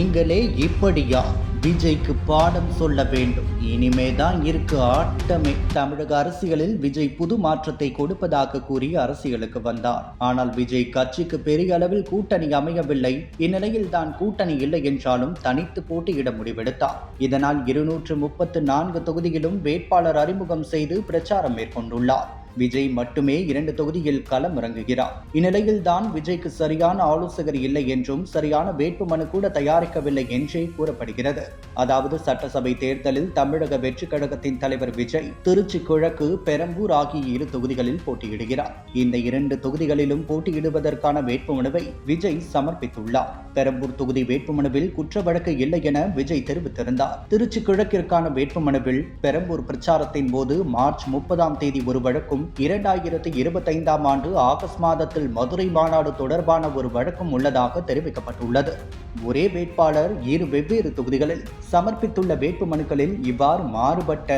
நீங்களே இப்படியா? விஜய்க்கு பாடம் சொல்ல வேண்டும். இனிமேதான் இருக்கு ஆட்டமே. தமிழக அரசியலில் விஜய் புது மாற்றத்தை கொடுப்பதாக கூறி அரசியலுக்கு வந்தார். ஆனால் விஜய் கட்சிக்கு பெரிய அளவில் கூட்டணி அமையவில்லை. இந்நிலையில் தான் கூட்டணி இல்லை என்றாலும் தனித்து போட்டியிட முடிவெடுத்தார். இதனால் 234 தொகுதியிலும் வேட்பாளர் அறிமுகம் செய்து பிரச்சாரம் மேற்கொண்டுள்ளார். விஜய் மட்டுமே 2 தொகுதியில் களமிறங்குகிறார். இந்நிலையில் தான் விஜய்க்கு சரியான ஆலோசகர் இல்லை என்றும் சரியான வேட்புமனு கூட தயாரிக்கவில்லை என்றே கூறப்படுகிறது. அதாவது சட்டசபை தேர்தலில் தமிழக வெற்றி கழகத்தின் தலைவர் விஜய் திருச்சி கிழக்கு, பெரம்பூர் ஆகிய 2 தொகுதிகளில் போட்டியிடுகிறார். இந்த 2 தொகுதிகளிலும் போட்டியிடுவதற்கான வேட்புமனுவை விஜய் சமர்ப்பித்துள்ளார். பெரம்பூர் தொகுதி வேட்புமனுவில் குற்ற வழக்கு இல்லை என விஜய் தெரிவித்திருந்தார். திருச்சி கிழக்கிற்கான வேட்புமனுவில் பெரம்பூர் பிரச்சாரத்தின் போது மார்ச் 30ஆம் தேதி ஒரு வழக்கும் 2025ஆம் ஆண்டு ஆகஸ்ட் மாதத்தில் மதுரை மாநாடு தொடர்பான ஒரு வழக்கம் உள்ளதாக தெரிவிக்கப்பட்டுள்ளது. ஒரே வேட்பாளர் 2 வெவ்வேறு தொகுதிகளில் சமர்ப்பித்துள்ள வேட்புமனுக்களில் இவ்வாறு மாறுபட்ட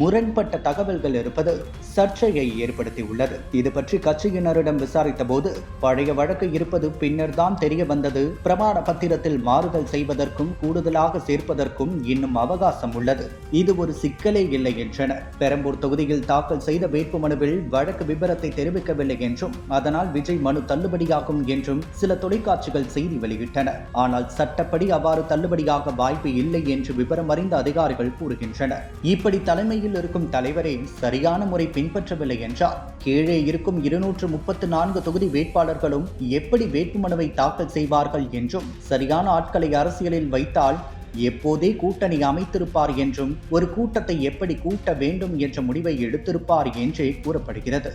முரண்பட்ட தகவல்கள் இருப்பது சர்ச்சையை ஏற்படுத்தியுள்ளது. இது பற்றி கட்சியினரிடம் விசாரித்த போது பழைய வழக்கு இருப்பது பின்னர் தான் தெரிய வந்தது. பிரமாண பத்திரத்தில் மாறுதல் செய்வதற்கும் கூடுதலாக சேர்ப்பதற்கும் இன்னும் அவகாசம் உள்ளது. இது ஒரு சிக்கலே இல்லை என்றனர். பெரம்பூர் தொகுதியில் தாக்கல் செய்த வேட்புமனுவில் வழக்கு விபரத்தை தெரிவிக்கவில்லை என்றும் அதனால் விஜய் மனு தள்ளுபடியாகும் என்றும் சில தொலைக்காட்சிகள் செய்தி வெளியிட்டன. ஆனால் சட்டப்படி அவ்வாறு தள்ளுபடியாக வாய்ப்பு இல்லை என்று விவரம் அறிந்த அதிகாரிகள் கூறுகின்றனர். இப்படி தலைமையில் இருக்கும் தலைவரை சரியான முறை பின்பற்றவில்லை என்றால் கீழே இருக்கும் 234 தொகுதி வேட்பாளர்களும் எப்படி வேட்புமனுவை தாக்கல் செய்வார்கள் என்றும், சரியான ஆட்களை அரசியலில் வைத்தால் எப்போதே கூட்டணி அமைத்திருப்பார் என்றும், ஒரு கூட்டத்தை எப்படி கூட்ட வேண்டும் என்ற முடிவை எடுத்திருப்பார் என்றே கூறப்படுகிறது.